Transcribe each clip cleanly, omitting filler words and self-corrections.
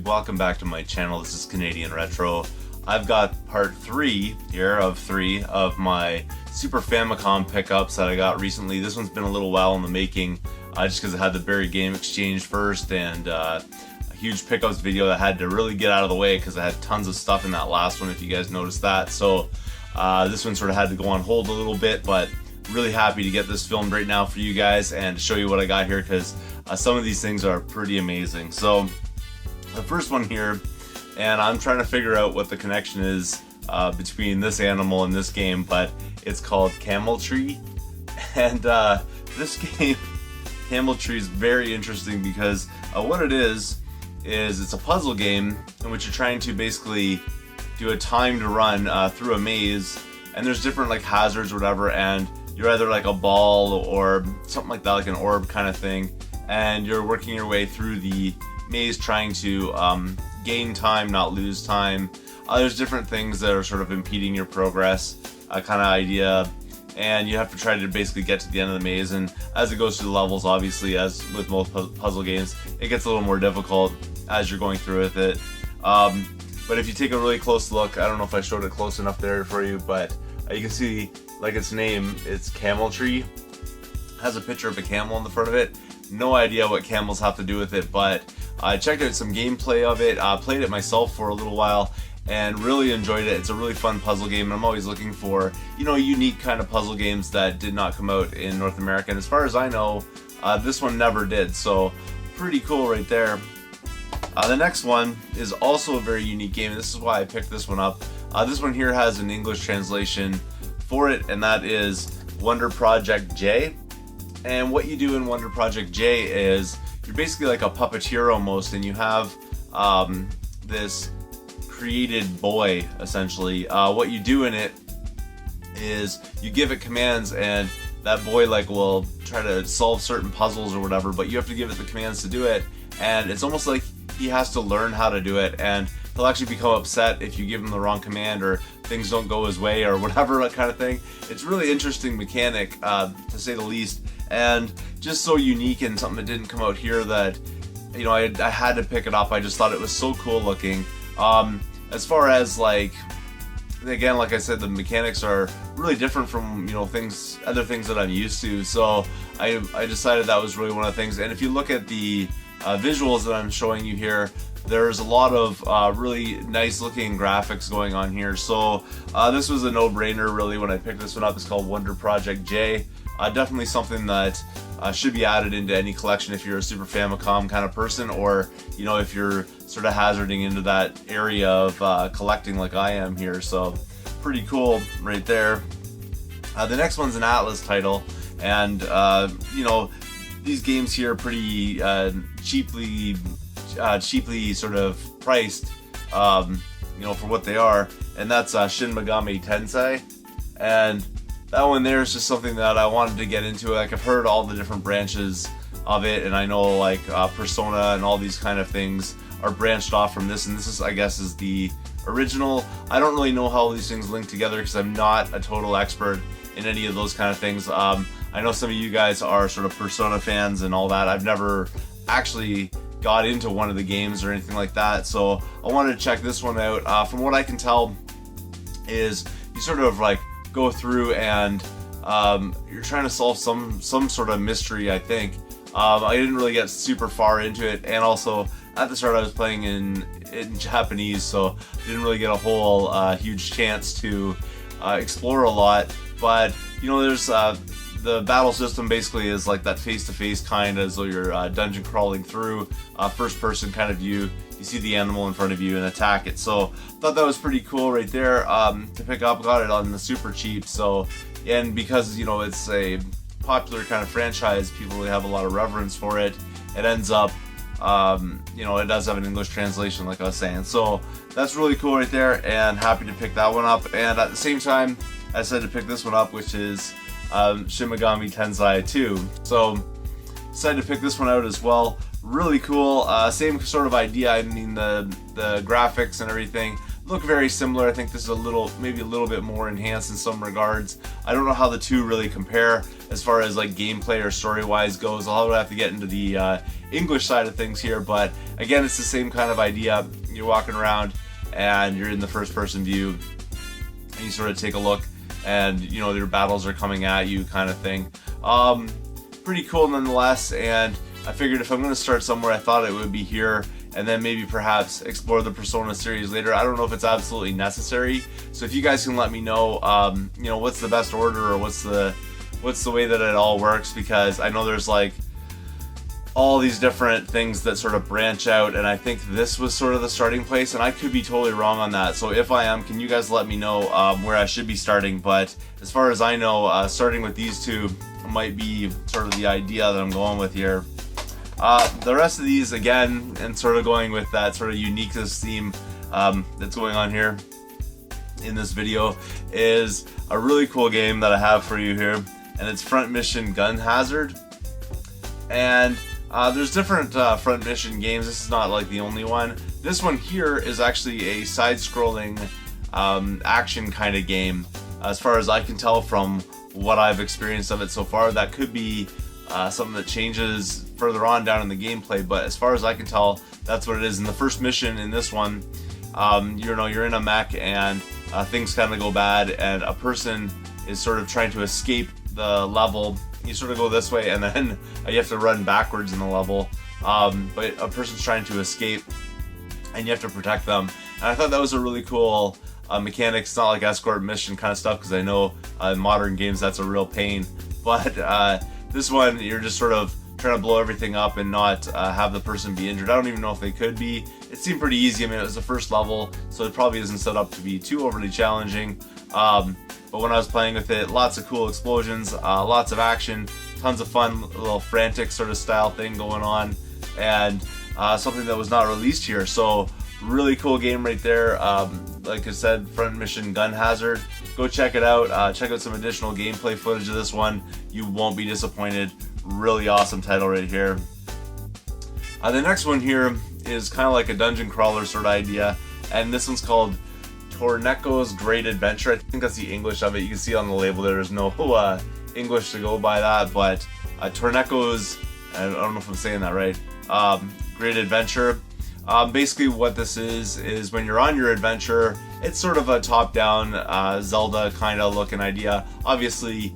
Welcome back to my channel. This is Canadian Retro. I've got part 3 here of 3 of my Super Famicom pickups that I got recently. This one's been a little while in the making, just because I had the buried game exchange first and a huge pickups video that had to really get out of the way because I had tons of stuff in that last one, if you guys noticed that. So this one sort of had to go on hold a little bit, but really happy to get this filmed right now for you guys and show you what I got here, because some of these things are pretty amazing. So the first one here, and I'm trying to figure out what the connection is between this animal and this game, but it's called Camel Tree. And this game, Camel Tree, is very interesting because what it is it's a puzzle game in which you're trying to basically do a timed run through a maze, and there's different like hazards or whatever, and you're either like a ball or something like that, like an orb kind of thing, and you're working your way through the maze trying to gain time, not lose time. There's different things that are sort of impeding your progress, kind of idea, and you have to try to basically get to the end of the maze. And as it goes through the levels, obviously, as with most puzzle games, it gets a little more difficult as you're going through with it. But if you take a really close look, I don't know if I showed it close enough there for you, but you can see, like its name, it's Camel Tree. It has a picture of a camel on the front of it. No idea what camels have to do with it, but I checked out some gameplay of it, played it myself for a little while, and really enjoyed it. It's a really fun puzzle game, and I'm always looking for, you know, unique kind of puzzle games that did not come out in North America. And as far as I know, this one never did, so pretty cool right there. The next one is also a very unique game, and this is why I picked this one up. This one here has an English translation for it, and that is Wonder Project J. And what you do in Wonder Project J is you're basically like a puppeteer almost, and you have this created boy, essentially. What you do in it is you give it commands, and that boy like will try to solve certain puzzles or whatever, but you have to give it the commands to do it, and it's almost like he has to learn how to do it, and he'll actually become upset if you give him the wrong command or things don't go his way or whatever, that kind of thing. It's a really interesting mechanic, to say the least, and just so unique and something that didn't come out here that, you know, I had to pick it up. I just thought it was so cool looking. As far as like, again, like I said, the mechanics are really different from, you know, other things that I'm used to, so I decided that was really one of the things. And if you look at the visuals that I'm showing you here, there's a lot of really nice looking graphics going on here, so this was a no-brainer really when I picked this one up. It's called Wonder Project J. Definitely something that should be added into any collection if you're a Super Famicom kind of person, or, you know, if you're sort of hazarding into that area of collecting like I am here. So pretty cool right there. The next one's an Atlas title, and you know, these games here are pretty cheaply sort of priced, you know, for what they are, and that's Shin Megami Tensei. And that one there is just something that I wanted to get into. Like, I've heard all the different branches of it, and I know like Persona and all these kind of things are branched off from this, and this is, I guess, is the original. I don't really know how all these things link together because I'm not a total expert in any of those kind of things. I know some of you guys are sort of Persona fans and all that. I've never actually got into one of the games or anything like that, so I wanted to check this one out. From what I can tell is you sort of like go through and you're trying to solve some sort of mystery, I think. I didn't really get super far into it, and also at the start I was playing in Japanese, so didn't really get a whole huge chance to explore a lot. But you know, there's the battle system basically is like that face-to-face kind, as though you're dungeon crawling through first-person kind of view. You see the animal in front of you and attack it. So thought that was pretty cool right there to pick up. Got it on the super cheap. So, and because, you know, it's a popular kind of franchise, people really have a lot of reverence for it. It ends up, you know, it does have an English translation, like I was saying. So that's really cool right there, and happy to pick that one up. And at the same time, I decided to pick this one up, which is Shin Megami Tensei 2. So decided to pick this one out as well. Really cool. Same sort of idea. I mean, the graphics and everything look very similar. I think this is maybe a little bit more enhanced in some regards. I don't know how the two really compare as far as like gameplay or story-wise goes. I'll have to get into the English side of things here, but again, it's the same kind of idea. You're walking around and you're in the first-person view, and you sort of take a look, and you know your battles are coming at you, kind of thing. Pretty cool nonetheless. And I figured if I'm going to start somewhere, I thought it would be here, and then maybe perhaps explore the Persona series later. I don't know if it's absolutely necessary, so if you guys can let me know, you know, what's the best order, or what's the way that it all works, because I know there's like all these different things that sort of branch out, and I think this was sort of the starting place, and I could be totally wrong on that. So if I am, can you guys let me know where I should be starting? But as far as I know, starting with these two might be sort of the idea that I'm going with here. The rest of these, again, and sort of going with that sort of uniqueness theme that's going on here in this video, is a really cool game that I have for you here, and it's Front Mission Gun Hazard. And there's different Front Mission games. This is not like the only one. This one here is actually a side-scrolling action kind of game, as far as I can tell from what I've experienced of it so far. That could be something that changes further on down in the gameplay, but as far as I can tell, that's what it is. In the first mission in this one, you know, you're in a mech, and things kind of go bad, and a person is sort of trying to escape the level. You sort of go this way, and then you have to run backwards in the level, but a person's trying to escape, and you have to protect them. And I thought that was a really cool mechanic. It's not like escort mission kind of stuff, because I know in modern games that's a real pain, but this one, you're just sort of trying to blow everything up and not have the person be injured. I don't even know if they could be. It seemed pretty easy. I mean, it was the first level, so it probably isn't set up to be too overly challenging. But when I was playing with it, lots of cool explosions, lots of action, tons of fun, little frantic sort of style thing going on, and something that was not released here. So really cool game right there. Like I said, Front Mission Gun Hazard. Go check it out. Check out some additional gameplay footage of this one. You won't be disappointed. Really awesome title right here. The next one here is kind of like a dungeon crawler sort of idea, and this one's called Torneko's Great Adventure. I think that's the English of it. You can see on the label there's no English to go by that, but Torneko's, I don't know if I'm saying that right, Great Adventure. Basically what this is when you're on your adventure, it's sort of a top-down Zelda kind of looking idea. Obviously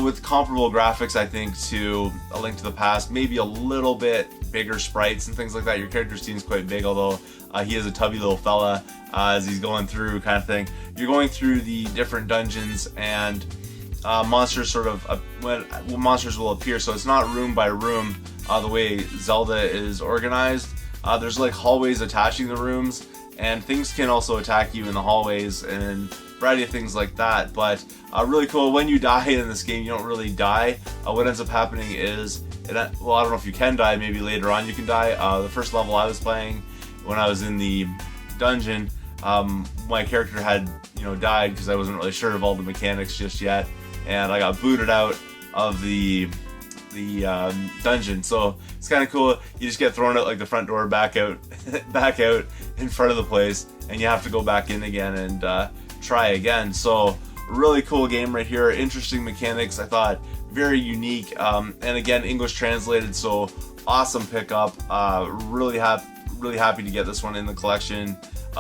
with comparable graphics, I think, to A Link to the Past, maybe a little bit bigger sprites and things like that. Your character seems quite big, although he is a tubby little fella as he's going through, kind of thing. You're going through the different dungeons, and monsters sort of monsters will appear. So it's not room by room the way Zelda is organized. There's like hallways attaching the rooms, and things can also attack you in the hallways, and a variety of things like that. But really cool. When you die in this game, you don't really die. What ends up happening is, well, I don't know if you can die. Maybe later on you can die. The first level I was playing, when I was in the dungeon, my character had, you know, died because I wasn't really sure of all the mechanics just yet, and I got booted out of the dungeon. So it's kind of cool. You just get thrown out like the front door, back out back out in front of the place, and you have to go back in again and try again. So really cool game right here. Interesting mechanics, I thought. Very unique, and again, English translated, so awesome pickup. Really happy to get this one in the collection.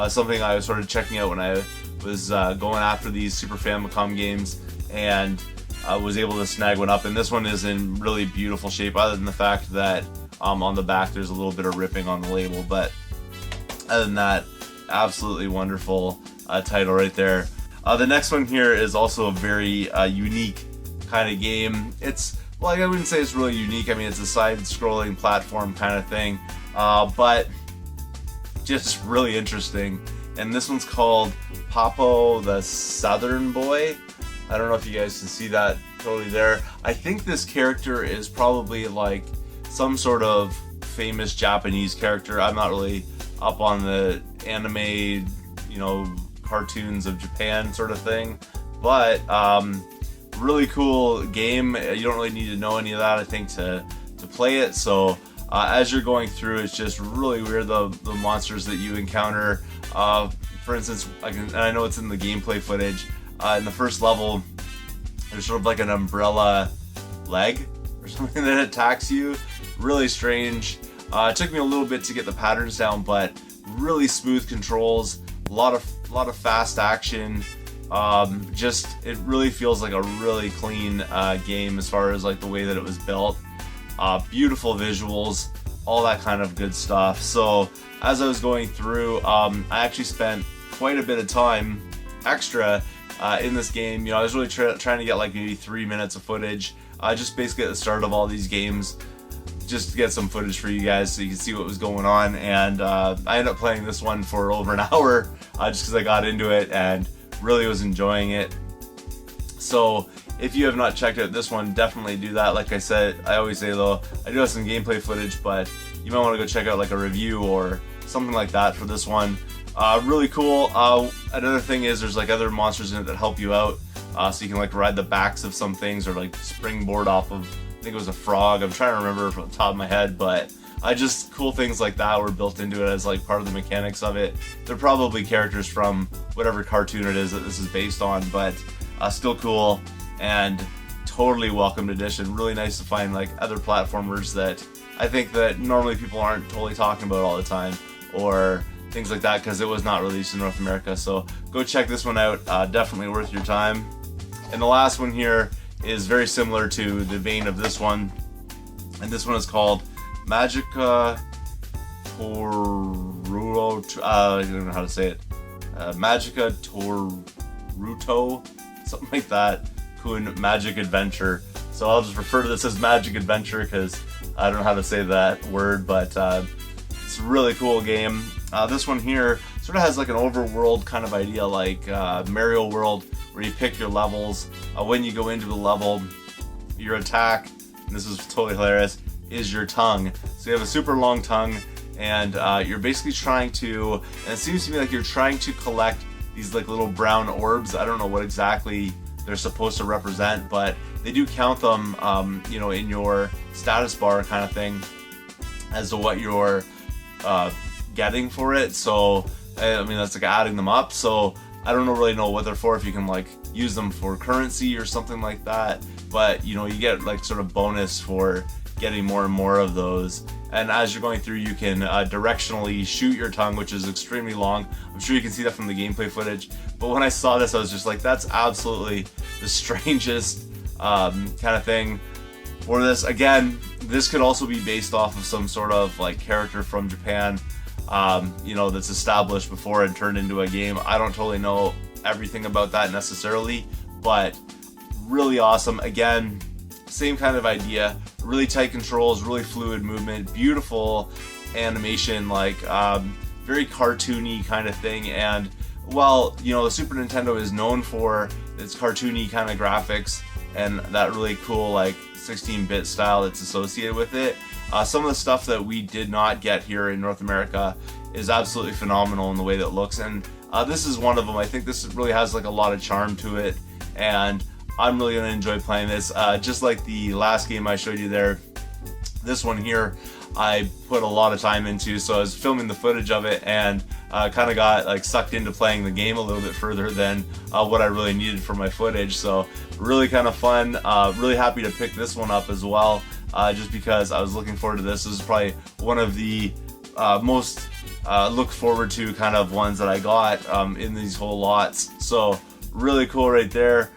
Something I was sort of checking out when I was going after these Super Famicom games, and I was able to snag one up. And this one is in really beautiful shape, other than the fact that on the back there's a little bit of ripping on the label. But other than that, absolutely wonderful title right there. The next one here is also a very unique kind of game. It's, well, I wouldn't say it's really unique. I mean, it's a side-scrolling platform kind of thing, but just really interesting. And this one's called Papo the Southern Boy. I don't know if you guys can see that totally there. I think this character is probably like some sort of famous Japanese character. I'm not really up on the anime, you know, cartoons of Japan sort of thing, but really cool game. You don't really need to know any of that, I think, to play it. So as you're going through, it's just really weird, the monsters that you encounter. For instance, and I know it's in the gameplay footage, in the first level there's sort of like an umbrella leg or something that attacks you. Really strange. It took me a little bit to get the patterns down, but really smooth controls, a lot of fast action. Just, it really feels like a really clean game as far as like the way that it was built. Beautiful visuals, all that kind of good stuff. So as I was going through, I actually spent quite a bit of time extra in this game. You know, I was really trying to get like maybe 3 minutes of footage, just basically at the start of all these games, just to get some footage for you guys so you can see what was going on. And I ended up playing this one for over an hour, just because I got into it and really was enjoying it. So if you have not checked out this one, definitely do that. Like I said, I always say though, I do have some gameplay footage, but you might want to go check out like a review or something like that for this one. Really cool. Another thing is there's like other monsters in it that help you out, so you can like ride the backs of some things or like springboard off of, I think it was a frog, I'm trying to remember from the top of my head, but just cool things like that were built into it as like part of the mechanics of it. They're probably characters from whatever cartoon it is that this is based on, but still cool and totally welcomed addition. Really nice to find like other platformers that I think that normally people aren't totally talking about all the time, or things like that, because it was not released in North America. So go check this one out, definitely worth your time. And the last one here is very similar to the vein of this one, and this one is called Magica Toruto. I don't know how to say it. Magica Toruto, something like that. Kun Magic Adventure. So I'll just refer to this as Magic Adventure because I don't know how to say that word, but it's a really cool game. This one here sort of has like an overworld kind of idea, like Mario World, where you pick your levels. When you go into the level, your attack, and this is totally hilarious, is your tongue. So you have a super long tongue, and you're basically trying to, and it seems to me like you're trying to collect these like little brown orbs. I don't know what exactly they're supposed to represent, but they do count them, you know, in your status bar kind of thing as to what you're getting for it. So I mean, that's like adding them up. So I don't really know what they're for, if you can like use them for currency or something like that, but you know, you get like sort of bonus for getting more and more of those. And as you're going through, you can directionally shoot your tongue, which is extremely long. I'm sure you can see that from the gameplay footage, but when I saw this, I was just like, that's absolutely the strangest kind of thing for this. Again, this could also be based off of some sort of like character from Japan, you know, that's established before and turned into a game. I don't totally know everything about that necessarily, but really awesome. Again, same kind of idea, really tight controls, really fluid movement, beautiful animation, like very cartoony kind of thing. And while, you know, the Super Nintendo is known for its cartoony kind of graphics and that really cool like 16-bit style that's associated with it, some of the stuff that we did not get here in North America is absolutely phenomenal in the way that it looks, and this is one of them. I think this really has like a lot of charm to it, and I'm really going to enjoy playing this. Just like the last game I showed you there, this one here I put a lot of time into, so I was filming the footage of it and kind of got like sucked into playing the game a little bit further than what I really needed for my footage. So really kind of fun. Really happy to pick this one up as well, just because I was looking forward to this. This is probably one of the most look forward to kind of ones that I got in these whole lots. So really cool right there.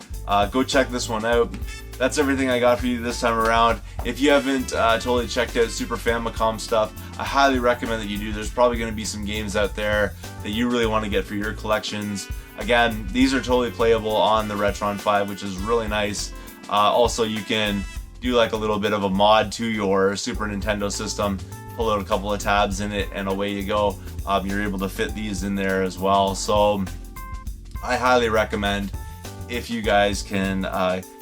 Go check this one out. That's everything I got for you this time around. If you haven't totally checked out Super Famicom stuff, I highly recommend that you do. There's probably going to be some games out there that you really want to get for your collections. Again, these are totally playable on the Retron 5, which is really nice. Also, you can do like a little bit of a mod to your Super Nintendo system, pull out a couple of tabs in it, and away you go. You're able to fit these in there as well. So I highly recommend, if you guys can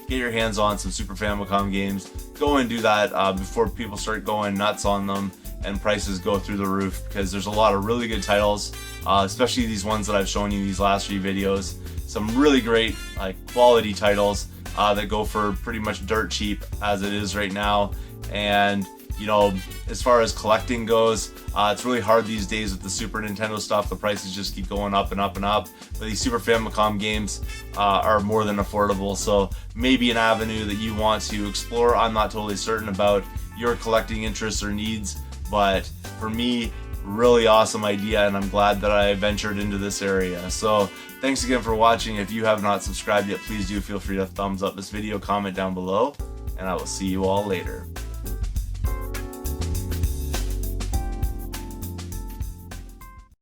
get your hands on some Super Famicom games, go and do that before people start going nuts on them and prices go through the roof, because there's a lot of really good titles, especially these ones that I've shown you these last few videos. some really great like quality titles that go for pretty much dirt cheap as it is right now. And you know, as far as collecting goes, it's really hard these days with the Super Nintendo stuff. The prices just keep going up and up and up. But these Super Famicom games are more than affordable, so maybe an avenue that you want to explore. I'm not totally certain about your collecting interests or needs, but for me, really awesome idea, and I'm glad that I ventured into this area. So thanks again for watching. If you have not subscribed yet, please do feel free to thumbs up this video, comment down below, and I will see you all later.